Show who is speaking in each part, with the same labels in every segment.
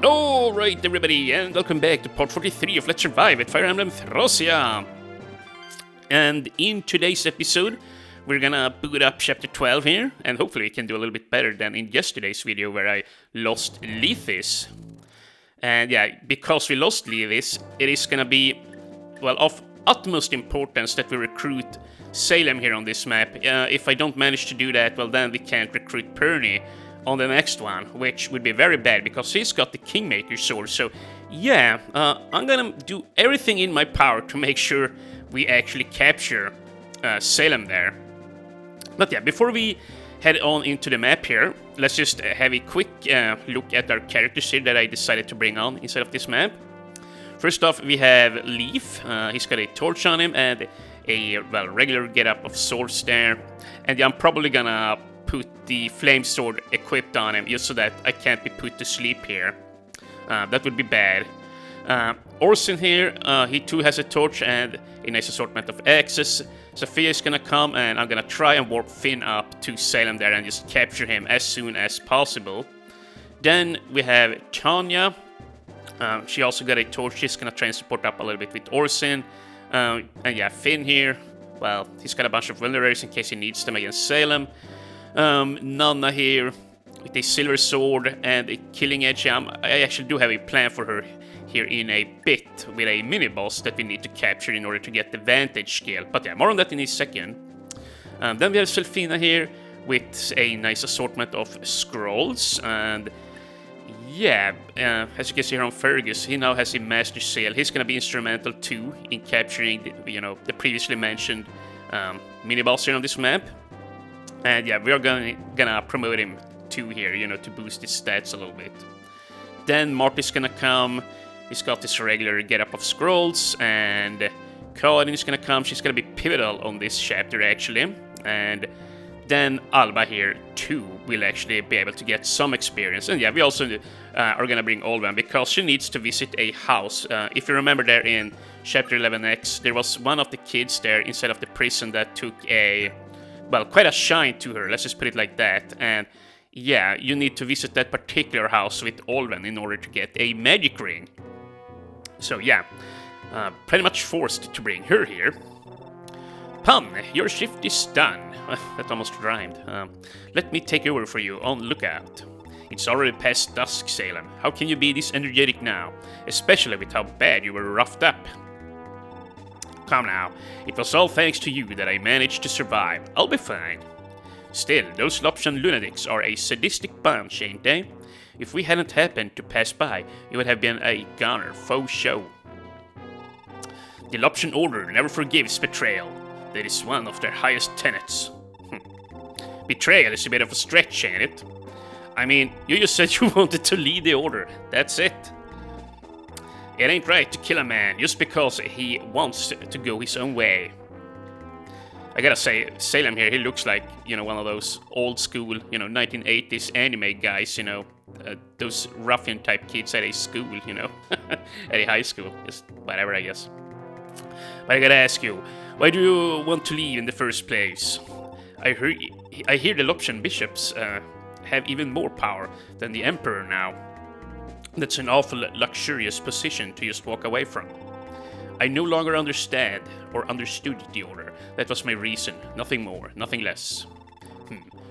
Speaker 1: Alright everybody, and welcome back to part 43 of Let's Survive at Fire Emblem Thracia. And in today's episode, we're gonna boot up chapter 12 here, and hopefully we can do a little bit better than in yesterday's video where I lost Lethis. And yeah, because we lost Lethis, it is gonna be, well, of utmost importance that we recruit Salem here on this map. If I don't manage to do that, well then we can't recruit Perny on the next one, which would be very bad because he's got the Kingmaker sword. So yeah, I'm gonna do everything in my power to make sure we actually capture Salem there. But yeah, before we head on into the map here, let's just have a quick look at our characters here that I decided to bring on inside of this map. First off, we have Leaf. He's got a torch on him and a, well, regular getup of swords there. And yeah, I'm probably gonna put the flame sword equipped on him just so that I can't be put to sleep here. That would be bad. Orson here, he too has a torch and a nice assortment of axes. Sophia is gonna come and I'm gonna try and warp Finn up to Salem there and just capture him as soon as possible. Then we have Tanya. She also got a torch. She's gonna transport up a little bit with Orson. And yeah, Finn here, well, he's got a bunch of vulneraries in case he needs them against Salem. Nanna here with a silver sword and a killing edge. I actually do have a plan for her here in a bit with a mini-boss that we need to capture in order to get the vantage skill. But yeah, more on that in a second. Then we have Selfina here with a nice assortment of scrolls. And yeah, as you can see here on Fergus, he now has a Master Seal. He's going to be instrumental too in capturing the previously mentioned mini-boss here on this map. And yeah, we're gonna promote him too here, to boost his stats a little bit. Then Marty's gonna come. He's got this regular getup of scrolls, and Karin is gonna come. She's gonna be pivotal on this chapter actually. And then Alba here too will actually be able to get some experience. And yeah, we also are gonna bring Olvan because she needs to visit a house. If you remember there in chapter 11X, there was one of the kids there inside of the prison that took quite a shine to her, let's just put it like that. And yeah, you need to visit that particular house with Olven in order to get a magic ring. So yeah, pretty much forced to bring her here. Pun, your shift is done. That almost rhymed. Let me take over for you on lookout. It's already past dusk, Salem. How can you be this energetic now? Especially with how bad you were roughed up. Come now, it was all thanks to you that I managed to survive. I'll be fine. Still, those Loption lunatics are a sadistic bunch, ain't they? If we hadn't happened to pass by, it would have been a goner faux show. The Loption Order never forgives betrayal. That is one of their highest tenets. Betrayal is a bit of a stretch, ain't it? I mean, you just said you wanted to lead the Order. That's it. It ain't right to kill a man just because he wants to go his own way. I gotta say, Salem here, he looks like, one of those old school, 1980s anime guys, those ruffian type kids at a school, at a high school. Just whatever, I guess. But I gotta ask you, why do you want to leave in the first place? I hear the Loption bishops have even more power than the Emperor now. That's an awful luxurious position to just walk away from. I no longer understand or understood the Order. That was my reason. Nothing more, nothing less.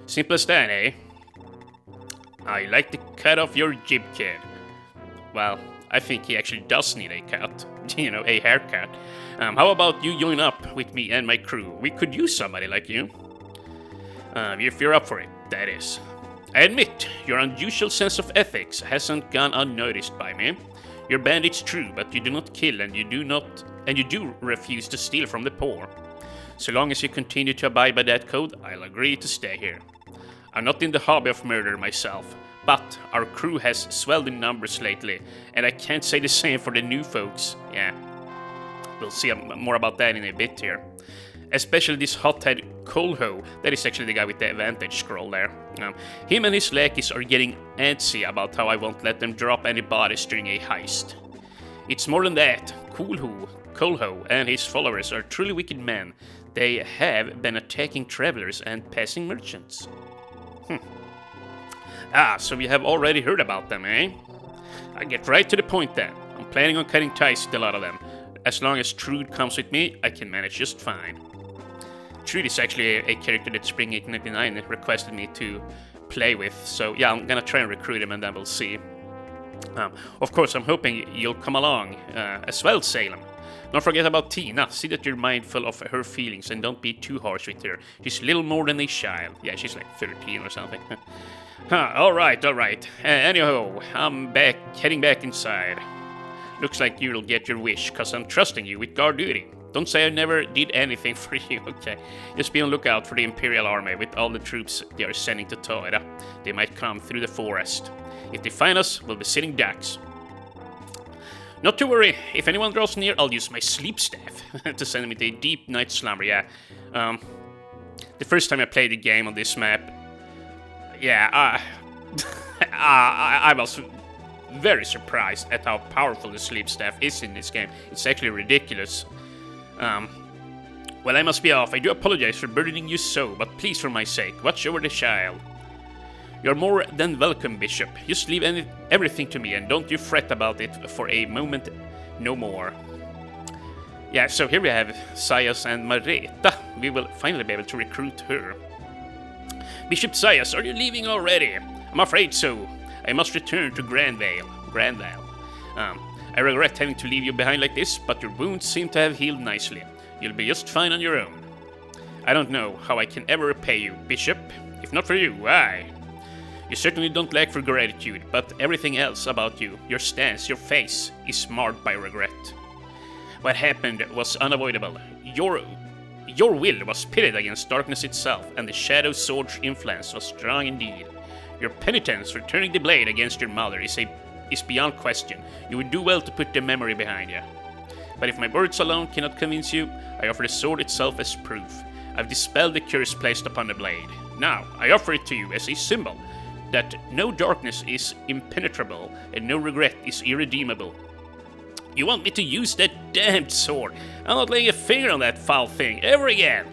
Speaker 1: Simple as that, eh? I like to cut off your jib, kid. Well, I think he actually does need a cut. A haircut. How about you join up with me and my crew? We could use somebody like you. If you're up for it, that is. I admit, your unusual sense of ethics hasn't gone unnoticed by me. You're bandits true, but you do not kill and you do refuse to steal from the poor. So long as you continue to abide by that code, I'll agree to stay here. I'm not in the hobby of murder myself, but our crew has swelled in numbers lately, and I can't say the same for the new folks. Yeah, we'll see more about that in a bit here. Especially this hothead Kolho, that is actually the guy with the advantage scroll there. Him and his lackeys are getting antsy about how I won't let them drop any bodies during a heist. It's more than that. Kolho and his followers are truly wicked men. They have been attacking travelers and passing merchants. So we have already heard about them, eh? I get right to the point then. I'm planning on cutting ties with a lot of them. As long as Trude comes with me, I can manage just fine. Trude is actually a character that Spring899 requested me to play with, so yeah, I'm gonna try and recruit him and then we'll see. Of course, I'm hoping you'll come along as well, Salem. Don't forget about Tina. See that you're mindful of her feelings and don't be too harsh with her. She's little more than a child. Yeah, she's like 13 or something. Alright. Anyhow, I'm heading back inside. Looks like you'll get your wish, cause I'm trusting you with guard duty. Don't say I never did anything for you, okay? Just be on lookout for the Imperial Army with all the troops they are sending to Toida. They might come through the forest. If they find us, we'll be sitting ducks. Not to worry, if anyone draws near, I'll use my sleep staff to send them into a deep night slumber, yeah. The first time I played the game on this map, yeah, I was very surprised at how powerful the sleep staff is in this game. It's actually ridiculous. Well, I must be off. I do apologize for burdening you so, but please, for my sake, watch over the child. You're more than welcome, Bishop. Just leave everything to me and don't you fret about it for a moment no more. Yeah, so here we have Sayas and Mareeta. We will finally be able to recruit her. Bishop Sayas, are you leaving already? I'm afraid so. I must return to Grandvale. I regret having to leave you behind like this, but your wounds seem to have healed nicely. You'll be just fine on your own. I don't know how I can ever repay you, Bishop. If not for you, why? You certainly don't lack for gratitude, but everything else about you, your stance, your face, is marred by regret. What happened was unavoidable. Your will was pitted against darkness itself, and the Shadow Sword's influence was strong indeed. Your penitence for turning the blade against your mother is beyond question. You would do well to put the memory behind you. But if my words alone cannot convince you, I offer the sword itself as proof. I've dispelled the curse placed upon the blade. Now, I offer it to you as a symbol that no darkness is impenetrable and no regret is irredeemable. You want me to use that damned sword? I'm not laying a finger on that foul thing ever again.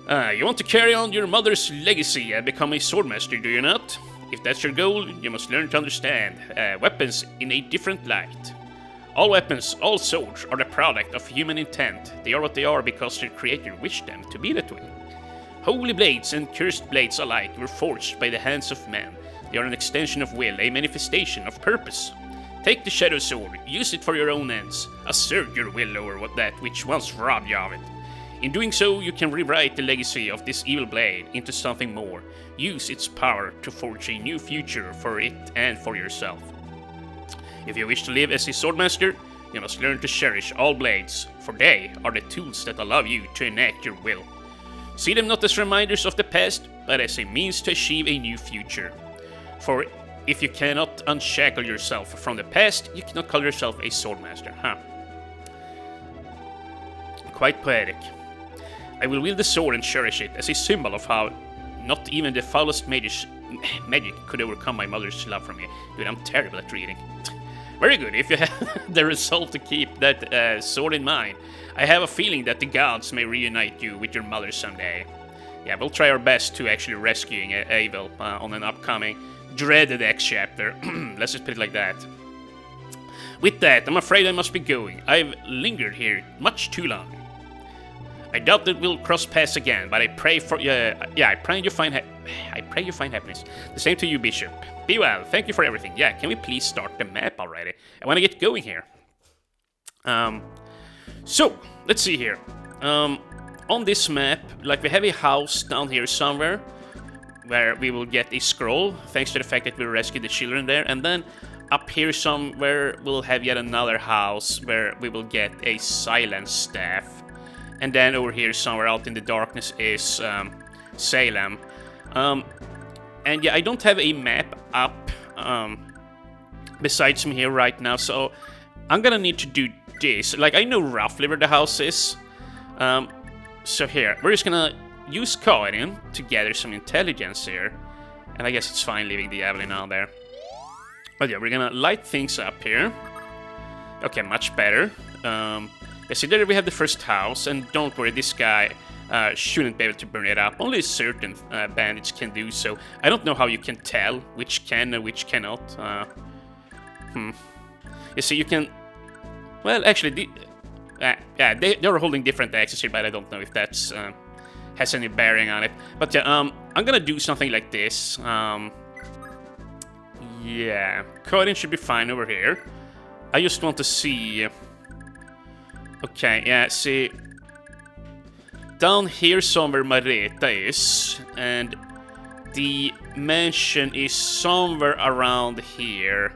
Speaker 1: You want to carry on your mother's legacy and become a swordmaster, do you not? If that's your goal, you must learn to understand weapons in a different light. All weapons, all swords, are the product of human intent. They are what they are because their creator wished them to be that way. Holy blades and cursed blades alike were forged by the hands of men. They are an extension of will, a manifestation of purpose. Take the Shadow Sword, use it for your own ends. Assert your will over that which once robbed you of it. In doing so, you can rewrite the legacy of this evil blade into something more. Use its power to forge a new future for it and for yourself. If you wish to live as a swordmaster, you must learn to cherish all blades, for they are the tools that allow you to enact your will. See them not as reminders of the past, but as a means to achieve a new future. For if you cannot unshackle yourself from the past, you cannot call yourself a swordmaster, huh? Quite poetic. I will wield the sword and cherish it as a symbol of how not even the foulest magic could overcome my mother's love for me. Dude, I'm terrible at reading. Very good, if you have the resolve to keep that sword in mind. I have a feeling that the gods may reunite you with your mother someday. Yeah, we'll try our best to actually rescuing Abel on an upcoming dreaded X chapter. Let's just put it like that. With that, I'm afraid I must be going. I've lingered here much too long. I doubt that we'll cross paths again, but I pray for I pray you find happiness. The same to you, Bishop. Be well. Thank you for everything. Yeah, can we please start the map already? I want to get going here. So let's see here. On this map, like we have a house down here somewhere where we will get a scroll, thanks to the fact that we rescued the children there, and then up here somewhere we'll have yet another house where we will get a silence staff. And then over here somewhere out in the darkness is Salem. And yeah, I don't have a map up besides me here right now, so I'm gonna need to do this. Like, I know roughly where the house is. So here, we're just gonna use Karin to gather some intelligence here. And I guess it's fine leaving the Evelyn on there. But yeah, we're gonna light things up here. Okay, much better. Yeah, see, there we have the first house, and don't worry, this guy shouldn't be able to burn it up. Only certain bandits can do so. I don't know how you can tell which can and which cannot. You see, you can... Well, actually, yeah, they're holding different axes here, but I don't know if that's has any bearing on it. But yeah, I'm gonna do something like this. Yeah, coding should be fine over here. I just want to see... Okay, yeah, see... Down here somewhere Mareeta is, and the mansion is somewhere around here.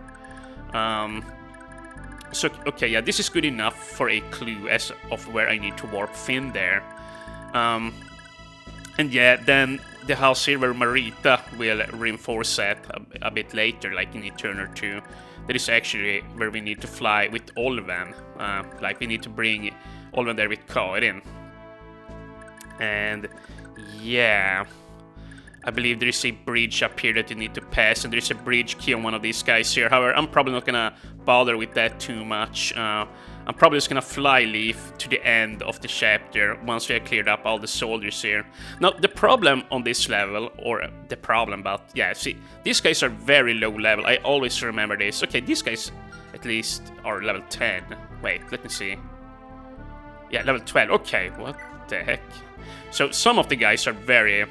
Speaker 1: So, okay, yeah, this is good enough for a clue as of where I need to warp Finn there. And yeah, then the house here where Mareeta will reinforce that a bit later, like in a turn or two. That is actually where we need to fly with Olven. Like, we need to bring Olven there with Karin. And yeah, I believe there is a bridge up here that you need to pass, and there is a bridge key on one of these guys here. However, I'm probably not gonna bother with that too much. I'm probably just gonna fly leaf to the end of the chapter once we have cleared up all the soldiers here. Now, the problem on this level, or the problem, but yeah, see, these guys are very low level. I always remember this. Okay, these guys at least are level 10. Wait, let me see. Yeah, level 12. Okay, what the heck? So some of the guys are very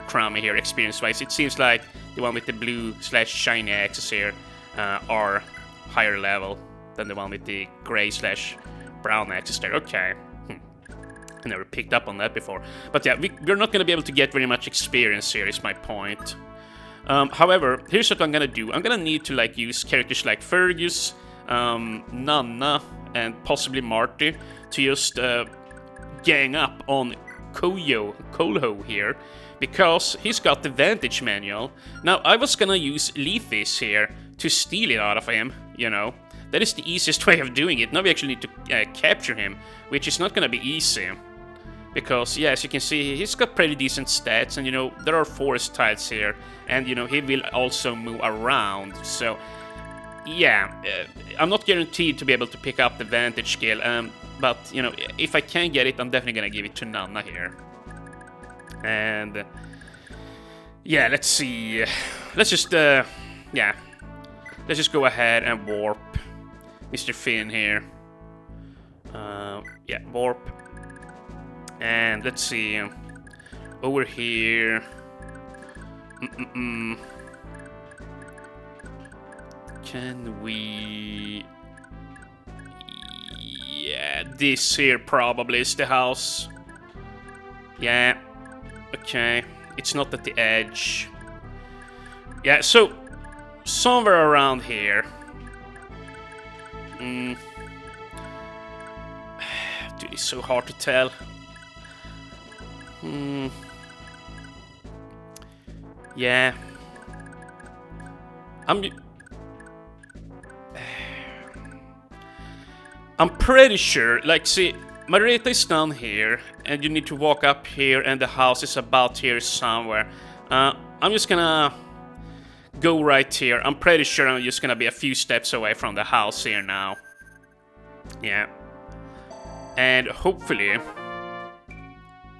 Speaker 1: crummy here experience-wise. It seems like the one with the blue/shiny axes here are higher level than the one with the gray/brown axes there. Okay. I never picked up on that before. But yeah, we're not going to be able to get very much experience here, is my point. However, here's what I'm going to do. I'm going to need to like use characters like Fergus, Nanna, and possibly Marty to just gang up on Kolho here, because he's got the Vantage Manual. Now, I was gonna use Lethis here to steal it out of him, you know. That is the easiest way of doing it. Now we actually need to capture him, which is not gonna be easy. Because, yeah, as you can see, he's got pretty decent stats, and, you know, there are forest tiles here, and, you know, he will also move around, so... Yeah, I'm not guaranteed to be able to pick up the Vantage skill, but, you know, if I can get it, I'm definitely gonna give it to Nanna here. And... yeah, let's see... Let's just, yeah. Let's just go ahead and warp Mr. Finn here. Yeah, warp. And let's see... over here... Can we... Yeah, this here probably is the house. Yeah, okay. It's not at the edge. Yeah, so... somewhere around here. Dude, it's so hard to tell. Yeah. I'm pretty sure, like, see, Mareeta is down here, and you need to walk up here, and the house is about here somewhere. I'm just gonna go right here. I'm pretty sure I'm just gonna be a few steps away from the house here now. Yeah. And hopefully...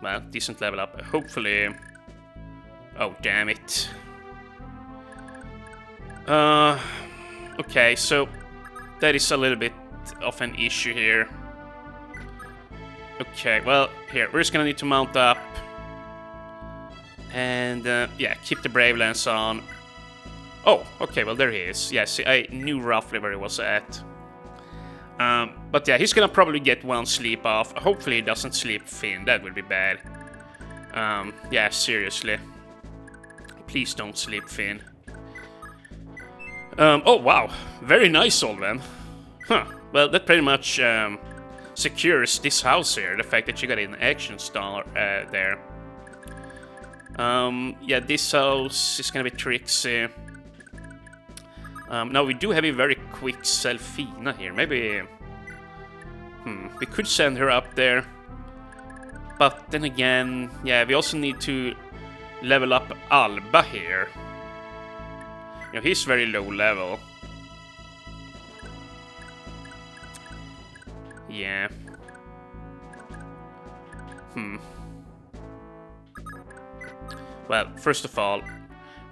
Speaker 1: well, decent level up. Hopefully... oh, damn it. Okay, so... that is a little bit of an issue here. Okay, well, here, we're just gonna need to mount up. And, yeah, keep the Brave Lance on. Oh, okay, well, there he is. Yeah, see, I knew roughly where he was at. But yeah, he's gonna probably get one sleep off. Hopefully he doesn't sleep Finn, that would be bad. Yeah, seriously. Please don't sleep Finn. Oh, wow. Very nice, Olven. Huh. Well, that pretty much secures this house here. The fact that you got an action star there. Yeah, this house is gonna be tricksy. Now, we do have a very quick Selfina here. Maybe... we could send her up there. But then again, yeah, we also need to level up Alba here. You know, he's very low level. Yeah. Well, first of all,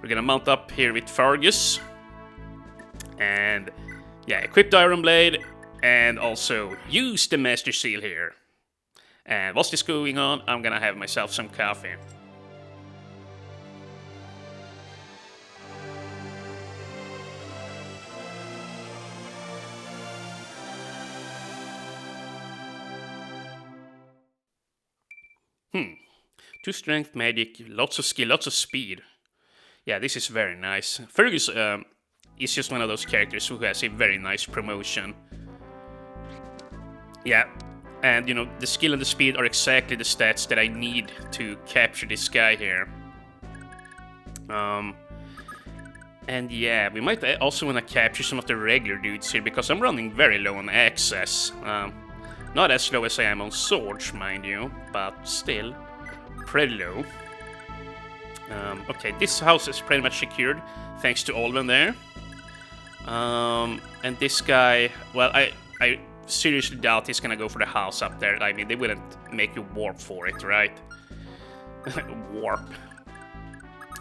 Speaker 1: we're gonna mount up here with Fergus. And Yeah, equip the Iron Blade, and also use the Master Seal here. And whilst this going on, I'm gonna have myself some coffee. Two strength, magic, lots of skill, lots of speed. Yeah, this is very nice. Fergus is just one of those characters who has a very nice promotion. Yeah, and you know, the skill and the speed are exactly the stats that I need to capture this guy here. And yeah, we might also want to capture some of the regular dudes here, because I'm running very low on access. Not as low as I am on swords, mind you, but still pretty low. Okay, this house is pretty much secured, thanks to Olven there. And this guy, well, I seriously doubt he's gonna go for the house up there. I mean, they wouldn't make you warp for it, right? Warp.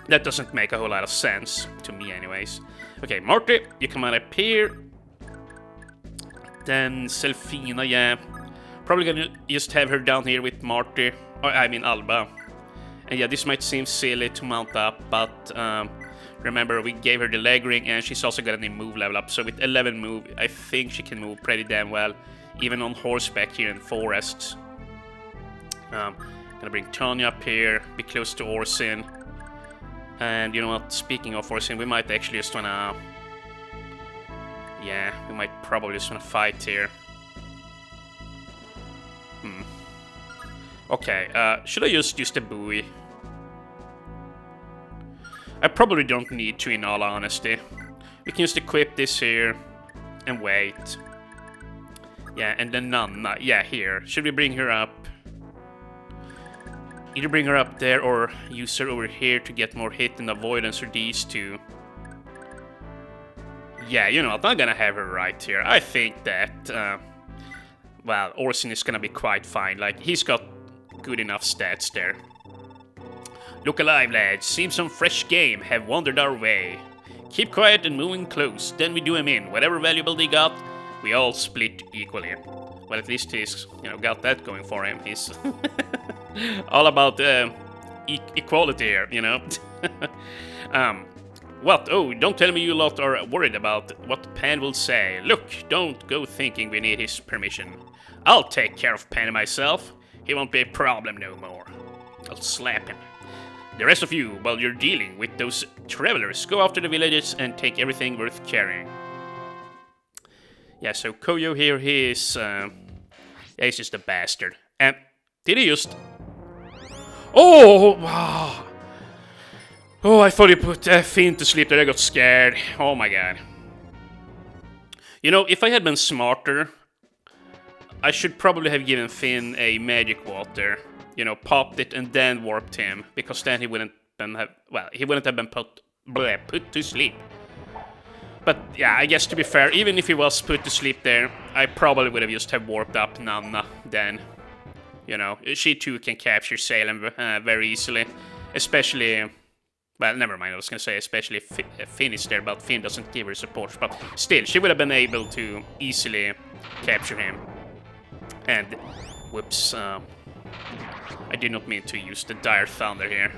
Speaker 1: That doesn't make a whole lot of sense, to me anyways. Okay, Marty, you come on up here. Then Selfina, yeah. Probably gonna just have her down here with Marty, or I mean Alba. And yeah, this might seem silly to mount up, but remember, we gave her the leg ring, and she's also got a move level up. So with 11 move, I think she can move pretty damn well, even on horseback here in forests. Gonna bring Tanya up here, be close to Orsin. And you know what, speaking of Orsin, we might actually just wanna... Yeah, we might probably just wanna fight here. Okay, should I just use the buoy? I probably don't need to, in all honesty. We can just equip this here and wait. Yeah, and then Nanna, yeah, here. Should we bring her up? Either bring her up there or use her over here to get more hit and avoidance for these two. Yeah, you know what, I'm gonna have her right here. I think that, well, Orsin is gonna be quite fine. Like, he's got good enough stats there. Look alive, lads. Seems some fresh game have wandered our way. Keep quiet and moving close, then we do him in. Whatever valuable they got, we all split equally. Well, at least he's, you know, got that going for him. He's all about equality here, you know. What? Oh, don't tell me you lot are worried about what Pan will say. Look, don't go thinking we need his permission. I'll take care of Pan myself. He won't be a problem no more. I'll slap him. The rest of you, while you're dealing with those travelers, go after the villages and take everything worth carrying. Yeah, so Koyo here, he's just a bastard. And did he just... Oh, wow. Oh, I thought he put Finn to sleep there. I got scared. Oh my god. You know, if I had been smarter, I should probably have given Finn a magic water. You know, popped it and then warped him, because then he wouldn't have, well, he wouldn't have been put to sleep. But yeah, I guess to be fair, even if he was put to sleep there, I probably would have just have warped up Nanna then. You know, she too can capture Salem very easily, especially, well, never mind, I was gonna say especially if Finn is there, but Finn doesn't give her support. But still, she would have been able to easily capture him. And, whoops, I did not mean to use the Dire Thunder here.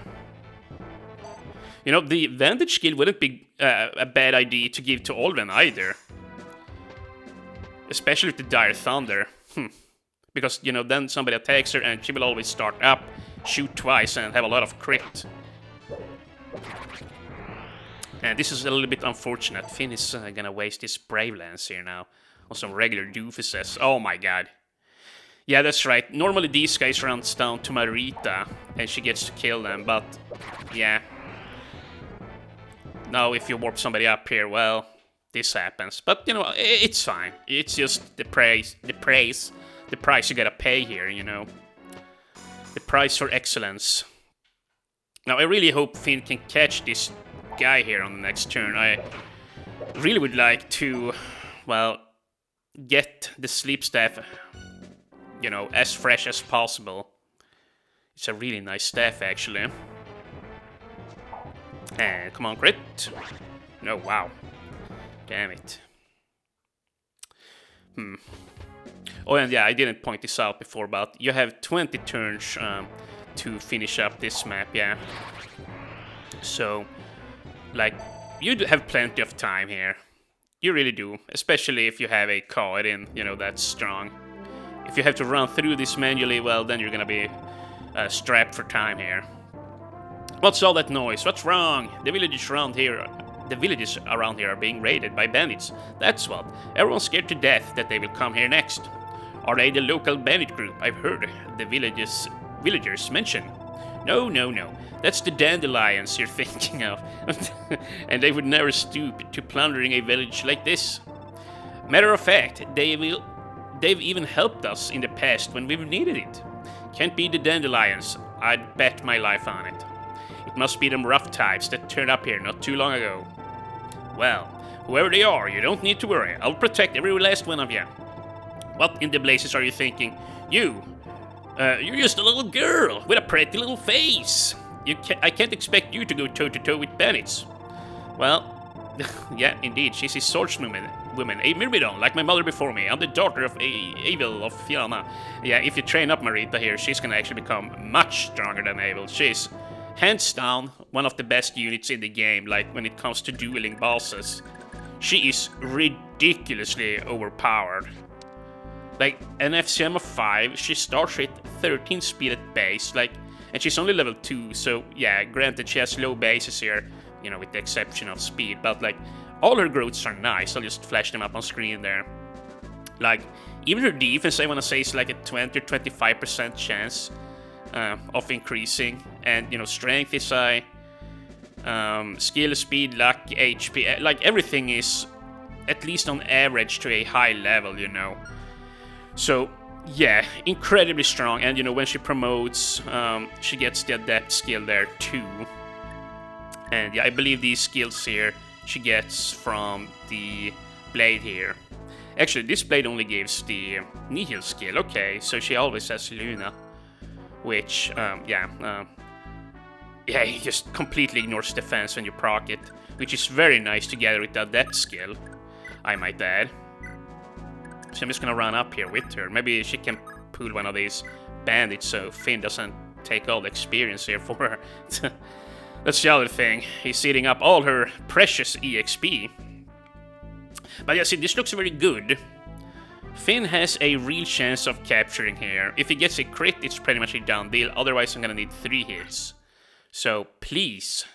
Speaker 1: You know, the Vantage skill wouldn't be a bad idea to give to Olven either. Especially with the Dire Thunder. Because, you know, then somebody attacks her and she will always start up, shoot twice, and have a lot of crit. And this is a little bit unfortunate. Finn is gonna waste his Brave Lance here now on some regular doofuses. Oh my god. Yeah, that's right. Normally these guys runs down to Mareeta and she gets to kill them, but yeah. Now if you warp somebody up here, well, this happens. But you know, it's fine. It's just the price you gotta pay here, you know. The price for excellence. Now I really hope Finn can catch this guy here on the next turn. I really would like to, well, get the sleep staff, you know, as fresh as possible. It's a really nice staff, actually. And come on, crit. No, wow. Damn it. Oh, and yeah, I didn't point this out before, but you have 20 turns to finish up this map, yeah. So, like, you have plenty of time here. You really do, especially if you have a card in, you know, that's strong. If you have to run through this manually, well, then you're gonna be strapped for time here. What's all that noise? What's wrong? The villages around here are being raided by bandits. That's what. Everyone's scared to death that they will come here next. Are they the local bandit group I've heard the villagers mention? No. That's the dandelions you're thinking of. And they would never stoop to plundering a village like this. Matter of fact, they've even helped us in the past when we've needed it. Can't be the dandelions. I'd bet my life on it. It must be them rough types that turned up here not too long ago. Well, whoever they are, you don't need to worry. I'll protect every last one of you. What in the blazes are you thinking? You're just a little girl with a pretty little face. I can't expect you to go toe-to-toe with bandits. Well, yeah, indeed, she's a swordswoman, a Myrmidon, like my mother before me. I'm the daughter of Abel of Fianna. Yeah, if you train up Mareeta here, she's gonna actually become much stronger than Abel. She's, hands down, one of the best units in the game, like when it comes to dueling bosses. She is ridiculously overpowered. Like, an FCM of 5, she starts with 13 speed at base, like, and she's only level 2, so yeah, granted she has low bases here, you know, with the exception of speed, but like, all her growths are nice. I'll just flash them up on screen there. Like, even her defense, I wanna say, is like a 20 or 25% chance of increasing, and, you know, strength is high, skill, speed, luck, HP, like, everything is at least on average to a high level, you know. So, yeah, incredibly strong, and you know, when she promotes, she gets the adept skill there too. And yeah, I believe these skills here she gets from the blade here. Actually, this blade only gives the nihil skill, okay, so she always has Luna. Which, yeah, he just completely ignores defense when you proc it, which is very nice together with the adept skill, I might add. So I'm just gonna run up here with her. Maybe she can pull one of these bandits so Finn doesn't take all the experience here for her. That's the other thing. He's eating up all her precious EXP. But yeah, see, this looks very good. Finn has a real chance of capturing here. If he gets a crit, it's pretty much a done deal. Otherwise, I'm gonna need 3 hits. So, please.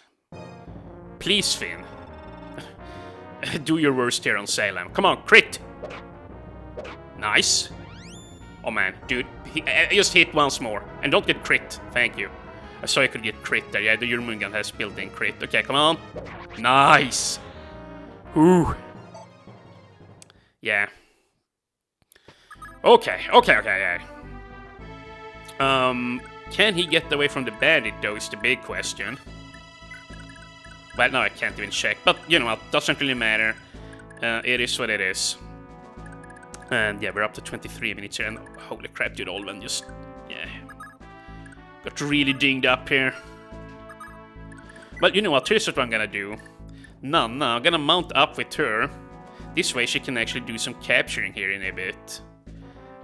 Speaker 1: Please, Finn. Do your worst here on Salem. Come on, crit! Nice. Oh man, dude, just hit once more. And don't get crit, thank you. I saw I could get crit there. Yeah, the Urmun gun has built-in crit. Okay, come on. Nice. Ooh. Yeah. Okay, yeah. Can he get away from the bandit, though, is the big question. Well, no, I can't even check. But, you know what, doesn't really matter. It is what it is. And yeah, we're up to 23 minutes here, and holy crap, dude, Olven just, yeah, got really dinged up here. But you know what, here's what I'm gonna do. No, I'm gonna mount up with her. This way she can actually do some capturing here in a bit.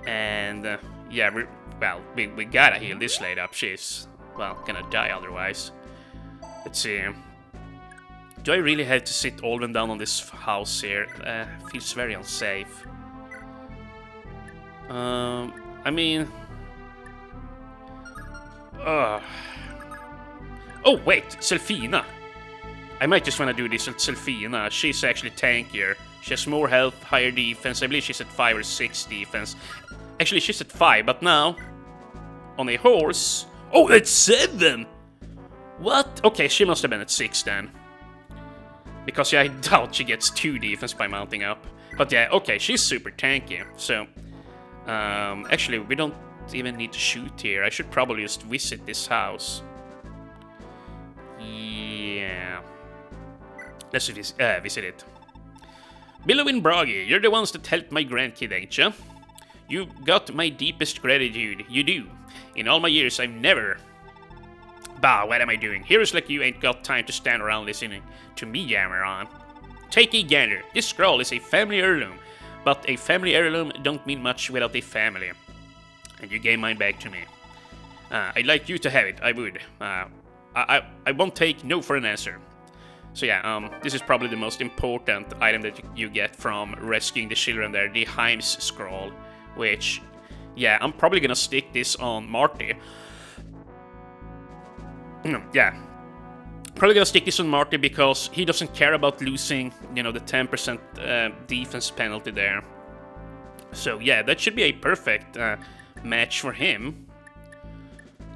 Speaker 1: And, yeah, we gotta heal this lady up. She's, well, gonna die otherwise. Let's see. Do I really have to sit Olven down on this house here? Feels very unsafe. I mean... Oh, wait, Selfina. I might just want to do this with Selfina. She's actually tankier. She has more health, higher defense. I believe she's at 5 or 6 defense. Actually, she's at 5, but now... On a horse... Oh, it's 7! What? Okay, she must have been at 6 then. Because, yeah, I doubt she gets 2 defense by mounting up. But yeah, okay, she's super tanky, so... actually, we don't even need to shoot here. I should probably just visit this house. Yeah. Let's visit it. Billow and Broggy, you're the ones that helped my grandkid, ain't ya? You got my deepest gratitude, you do. In all my years, I've never... Bah, what am I doing? Heroes like you ain't got time to stand around listening to me yammer on. Take a gander. This scroll is a family heirloom. but a family heirloom don't mean much without a family. And you gave mine back to me. I'd like you to have it, I would. I won't take no for an answer. So yeah, this is probably the most important item that you get from rescuing the children there, the Heims scroll, which, yeah, I'm probably gonna stick this on Marty. Yeah, probably gonna stick this on Marty because he doesn't care about losing, you know, the 10% defense penalty there. So yeah, that should be a perfect match for him.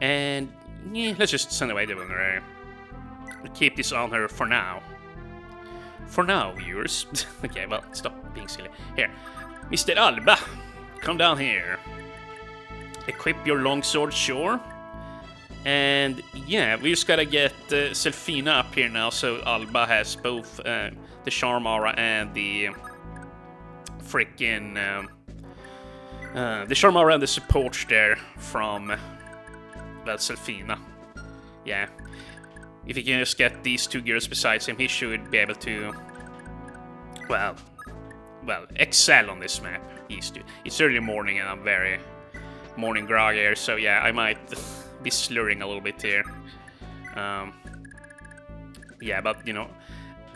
Speaker 1: And yeah, let's just send away the winner. We'll keep this on her for now. For now, viewers. Okay, well, stop being silly. Here, Mr. Alba, come down here. Equip your longsword, sure. And yeah, we just gotta get Selfina up here now, so Alba has both the Charm Aura and the freaking the Charm Aura and the support there from well, Selfina. Yeah, if he can just get these two girls besides him, he should be able to well, excel on this map. It's early morning and I'm very morning groggy here, so yeah, I might be slurring a little bit here. Yeah, but you know,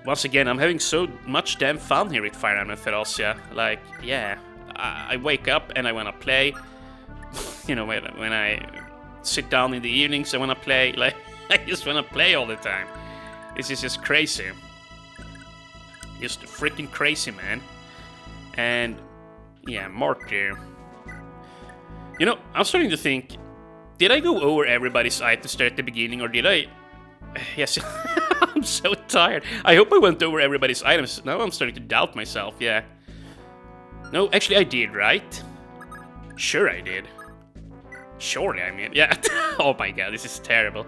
Speaker 1: once again, I'm having so much damn fun here with Fire Emblem Thracia. Like, yeah, I wake up and I wanna play. You know, when I sit down in the evenings, I wanna play. Like, I just wanna play all the time. This is just crazy. Just freaking crazy, man. And yeah, Marty. You know, I'm starting to think, did I go over everybody's items there at the beginning, or did I? Yes, I'm so tired. I hope I went over everybody's items. Now I'm starting to doubt myself, yeah. No, actually I did, right? Sure I did. Surely, I mean, yeah. Oh my god, this is terrible.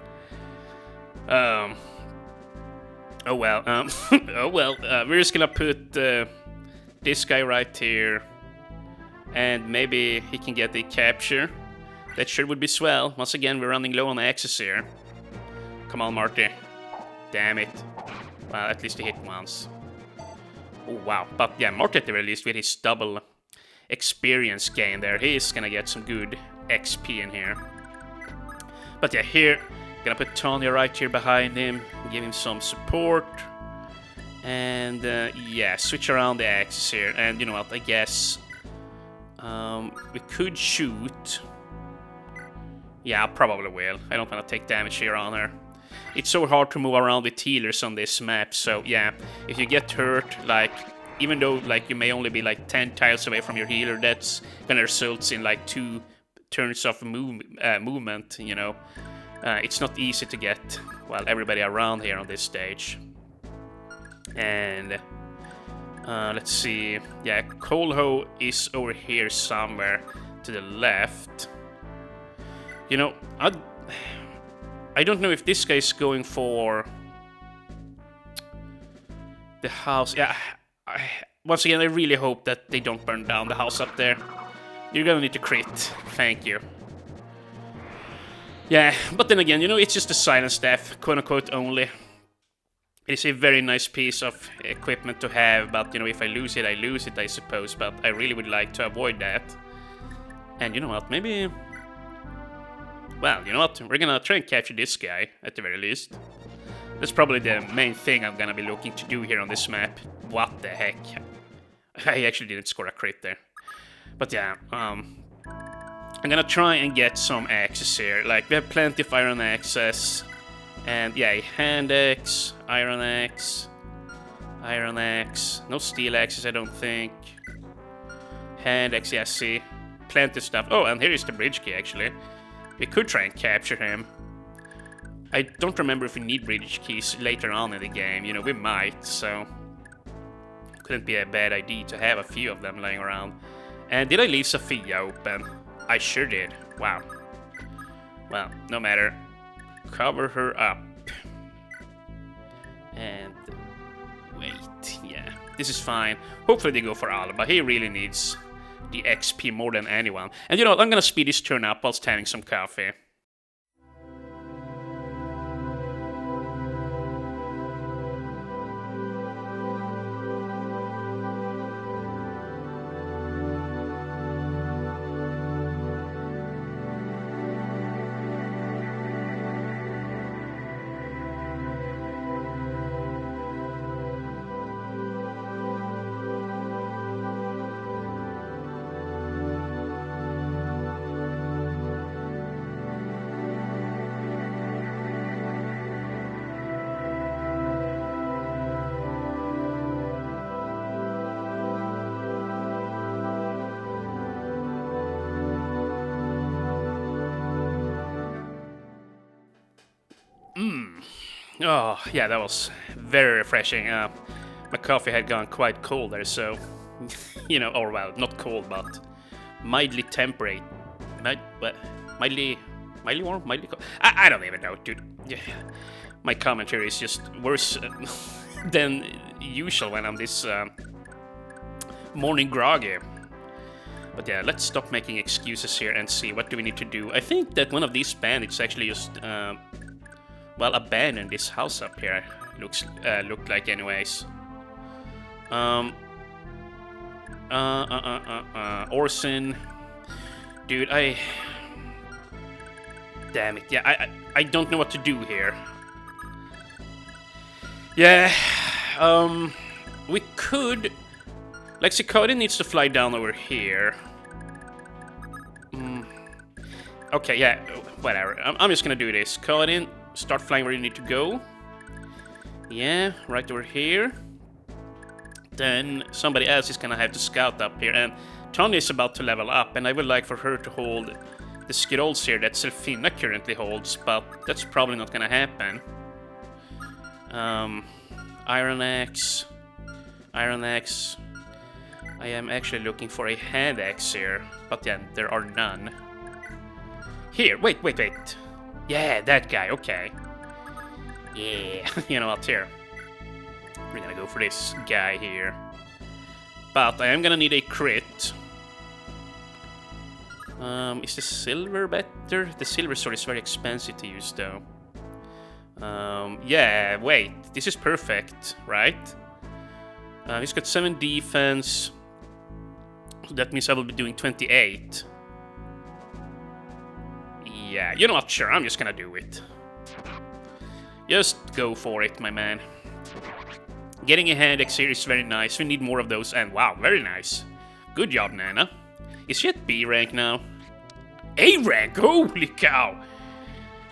Speaker 1: Oh well, oh well, we're just gonna put this guy right here. And maybe he can get a capture. That sure would be swell. Once again, we're running low on axes here. Come on, Marty. Damn it. Well, at least he hit once. Oh, wow. But yeah, Marty at the very least with his double experience gain there, he's gonna get some good XP in here. But yeah, here, gonna put Tanya right here behind him, give him some support. And yeah, switch around the axes here. And you know what, I guess we could shoot. Yeah, I probably will. I don't want to take damage here on her. It's so hard to move around with healers on this map, so yeah, if you get hurt, like, even though like you may only be like 10 tiles away from your healer, that's gonna result in like 2 turns of movement, you know. It's not easy to get, well, everybody around here on this stage. And let's see, yeah, Coalho is over here somewhere to the left. You know, I don't know if this guy is going for the house. Yeah, once again, I really hope that they don't burn down the house up there. You're gonna need to crit. Thank you. Yeah, but then again, you know, it's just a silent staff, quote-unquote, only. It's a very nice piece of equipment to have, but, you know, if I lose it, I suppose. But I really would like to avoid that. And you know what, maybe... Well, you know what, we're gonna try and capture this guy, at the very least. That's probably the main thing I'm gonna be looking to do here on this map. What the heck? I actually didn't score a crit there. But yeah, I'm gonna try and get some axes here. Like, we have plenty of iron axes. And yeah, hand axe, iron axe, no steel axes, I don't think. Hand axe, yeah, see, plenty of stuff. Oh, and here is the bridge key, actually. We could try and capture him. I don't remember if we need bridge keys later on in the game. You know, we might, so... Couldn't be a bad idea to have a few of them laying around. And did I leave Sophia open? I sure did. Wow. Well, no matter. Cover her up. And... Wait, yeah. This is fine. Hopefully they go for Alba. He really needs... the XP more than anyone. And you know what, I'm gonna speed this turn up whilst having some coffee. Oh, yeah, that was very refreshing. My coffee had gone quite cold there, so, you know, or well, not cold, but mildly temperate. Mildly warm, mildly cold. I don't even know, dude. Yeah. My commentary is just worse than usual when I'm this morning groggy. But yeah, let's stop making excuses here and see what do we need to do. I think that one of these bandits actually just, well, abandoned this house up here. Looked like anyways. Orson. Dude, damn it, yeah, I don't know what to do here. Yeah, we could... Like, Cicada needs to fly down over here. Okay, yeah, whatever. I'm just gonna do this. Cicada, start flying where you need to go. Yeah, right over here. Then somebody else is gonna have to scout up here. And Tanya is about to level up, and I would like for her to hold the scrolls here that Selfina currently holds, but that's probably not gonna happen. Iron Axe. I am actually looking for a hand axe here, but then there are none. Here, wait. Yeah, that guy, okay. Yeah, you know what, here. We're gonna go for this guy here. But I am gonna need a crit. Is the silver better? The silver sword is very expensive to use, though. Yeah, wait. This is perfect, right? He's got 7 defense. So that means I will be doing 28. Yeah, you know what? Sure, I'm just gonna do it. Just go for it, my man. Getting a hand axe here is very nice. We need more of those. And wow, very nice. Good job, Nana. Is she at B rank now? A rank? Holy cow!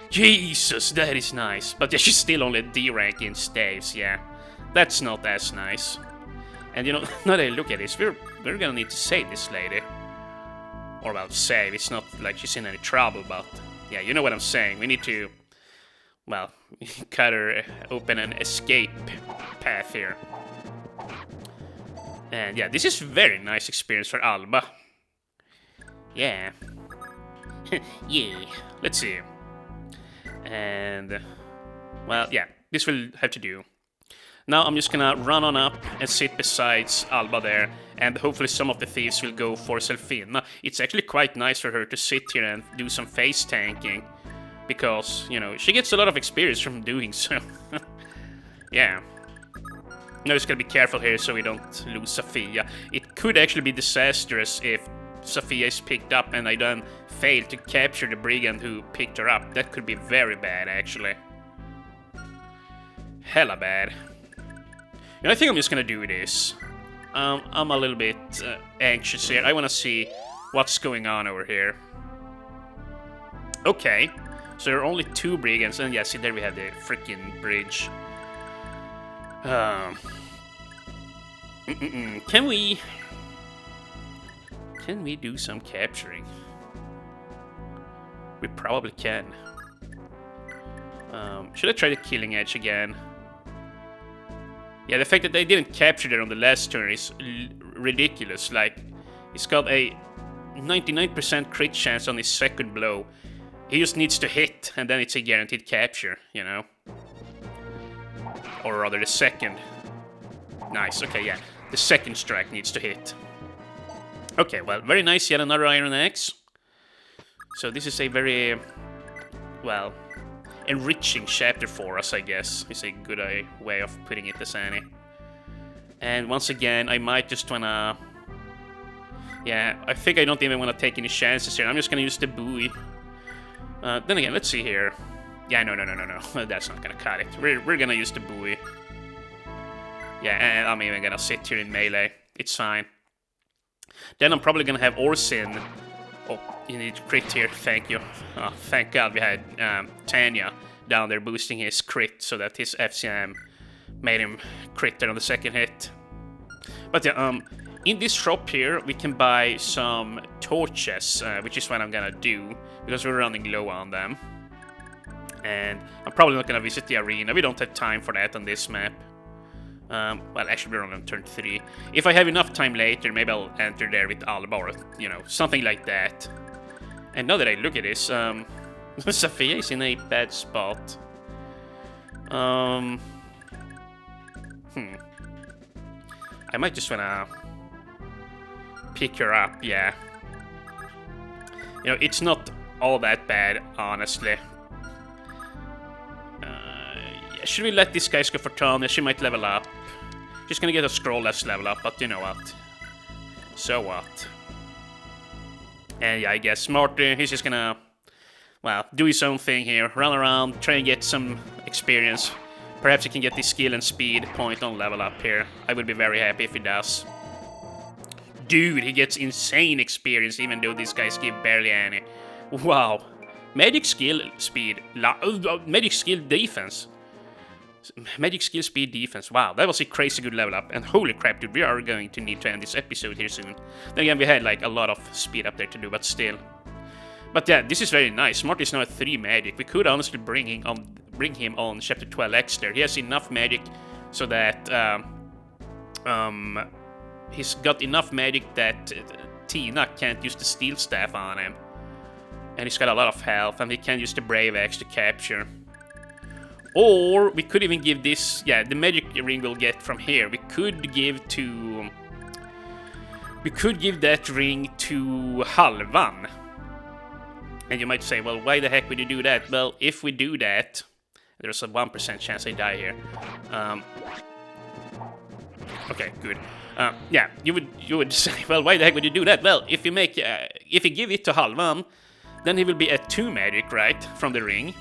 Speaker 1: Jesus, that is nice. But yeah, she's still only at D rank in staves, yeah. That's not as nice. And you know, now that I look at this, we're gonna need to save this lady. Or well, save. It's not like she's in any trouble, but yeah, you know what I'm saying. We need to, well, cut her open an escape path here. And yeah, this is very nice experience for Alba. Yeah. Yeah. Let's see. And well, yeah, this will have to do. Now I'm just gonna run on up and sit beside Alba there, and hopefully some of the thieves will go for Selfina. It's actually quite nice for her to sit here and do some face tanking, because, you know, she gets a lot of experience from doing so. Yeah. Now just gotta be careful here so we don't lose Sophia. It could actually be disastrous if Sophia is picked up and I then fail to capture the brigand who picked her up. That could be very bad, actually. Hella bad. And I think I'm just gonna do this. I'm a little bit anxious here. I wanna see what's going on over here. Okay. So there are only 2 brigands, and yeah, see, there we have the freaking bridge. Can we do some capturing? We probably can. Should I try the killing edge again? Yeah, the fact that they didn't capture it on the last turn is ridiculous. Like, he's got a 99% crit chance on his second blow. He just needs to hit, and then it's a guaranteed capture, you know? Or rather, the second. Nice, okay, yeah. The second strike needs to hit. Okay, well, very nice, yet another Iron Axe. So this is a very, well, enriching chapter for us, I guess. Is a good way of putting it, as any. And once again, I might just wanna... Yeah, I think I don't even want to take any chances here. I'm just gonna use the buoy. Then again, let's see here. Yeah, no. That's not gonna cut it. We're gonna use the buoy. Yeah, and I'm even gonna sit here in melee. It's fine. Then I'm probably gonna have Orsin. Oh, you need crit here. Thank you. Oh, thank God we had Tanya down there boosting his crit so that his FCM made him crit there on the second hit. But yeah, in this shop here, we can buy some torches, which is what I'm gonna do, because we're running low on them. And I'm probably not gonna visit the arena. We don't have time for that on this map. Well, actually, we're on turn 3. If I have enough time later, maybe I'll enter there with Alba or, you know, something like that. And now that I look at this, Sophia is in a bad spot. I might just wanna pick her up, yeah. You know, it's not all that bad, honestly. Should we let these guys go for Tanya? She might level up. She's gonna get a scroll-less level up, but you know what? So what? And yeah, I guess Marty, he's just gonna, well, do his own thing here. Run around, try and get some experience. Perhaps he can get the skill and speed point on level up here. I would be very happy if he does. Dude, he gets insane experience even though these guys give barely any. Wow. Magic skill speed. Magic skill defense. Magic skill speed defense. Wow, that was a crazy good level up. And holy crap, dude, we are going to need to end this episode here soon. Then again, we had like a lot of speed up there to do, but still. But yeah, this is very nice. Marty's now at 3 magic. We could honestly bring him on chapter 12 X there. He has enough magic so that he's got enough magic that Tina can't use the steel staff on him. And he's got a lot of health, and he can use the Brave Axe to capture. Or we could even give this, yeah, the magic ring we'll get from here. We could give that ring to Halvan. And you might say, well, why the heck would you do that? Well, if we do that, there's a 1% chance I die here. Okay, good. Yeah, you would say, well, why the heck would you do that? Well, if you give it to Halvan, then he will be at 2 magic, right, from the ring.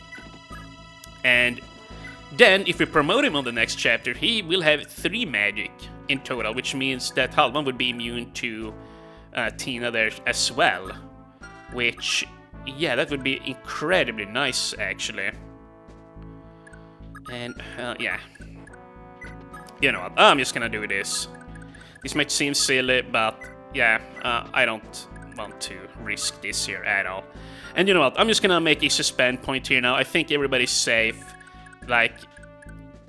Speaker 1: And then, if we promote him on the next chapter, he will have 3 magic in total, which means that Halvan would be immune to Tina there as well. Which, yeah, that would be incredibly nice, actually. And, yeah. You know what, I'm just gonna do this. This might seem silly, but, yeah, I don't want to risk this here at all. And you know what, I'm just gonna make a suspend point here now. I think everybody's safe. Like,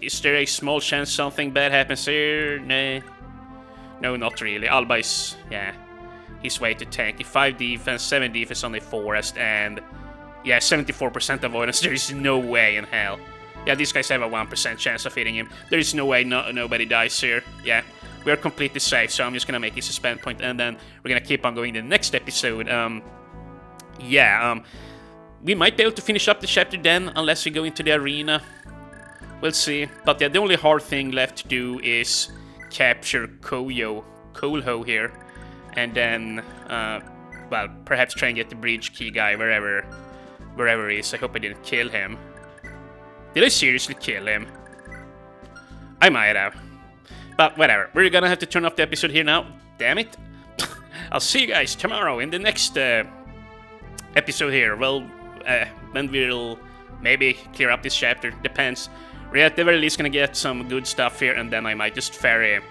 Speaker 1: is there a small chance something bad happens here? Nah. No, not really. Alba is, yeah, he's way too tanky. 5 defense, 7 defense on the forest, and, yeah, 74% avoidance. There is no way in hell. Yeah, these guys have a 1% chance of hitting him. There is no way nobody dies here. Yeah, we are completely safe, so I'm just gonna make a suspend point, and then we're gonna keep on going the next episode. We might be able to finish up the chapter then, unless we go into the arena. We'll see. But yeah, the only hard thing left to do is capture Kolho here. And then, well, perhaps try and get the bridge key guy wherever he is. I hope I didn't kill him. Did I seriously kill him? I might have. But whatever. We're gonna have to turn off the episode here now. Damn it. I'll see you guys tomorrow in the next episode here. Well, then we'll maybe clear up this chapter. Depends. We're at the very least gonna get some good stuff here, and then I might just ferry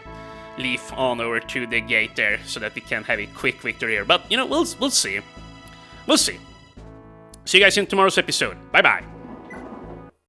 Speaker 1: Leaf on over to the gate there so that we can have a quick victory here. But, you know, we'll see. We'll see. See you guys in tomorrow's episode. Bye-bye.